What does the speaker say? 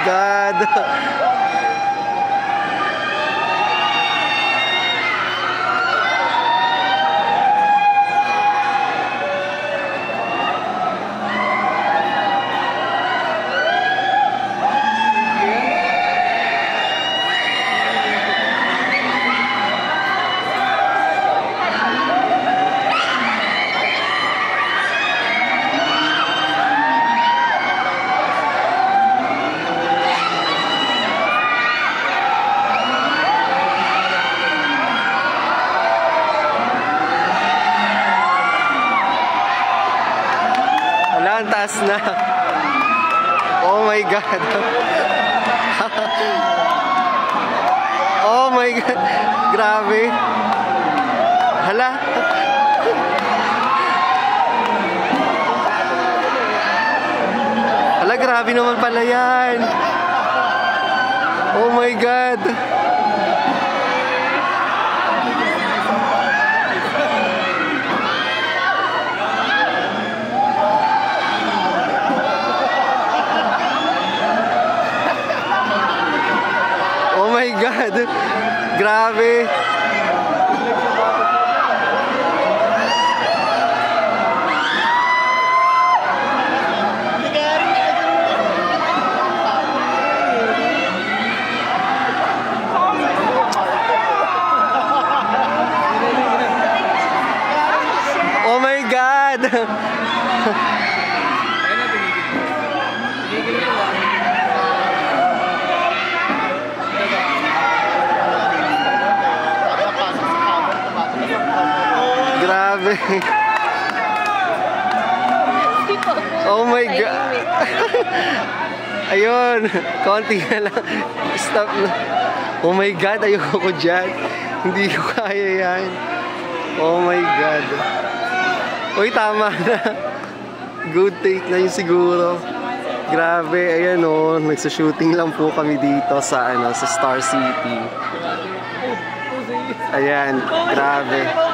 God. Wala, ang taas na. Oh my God. Oh my God. Grabe. Hala. Hala, grabe naman pala yan. Oh my God. Oh my God. Grabe. Oh my God. Grabe. Oh my God. Ayun, konti na lang. Stop na. Oh my God, ayoko dyan. Hindi ko kaya yan. Oh my God. Uy, tama na. Good take na yun siguro. Grabe, ayan o. Nagsa-shooting lang po kami dito sa, sa Star City. Ayan, grabe.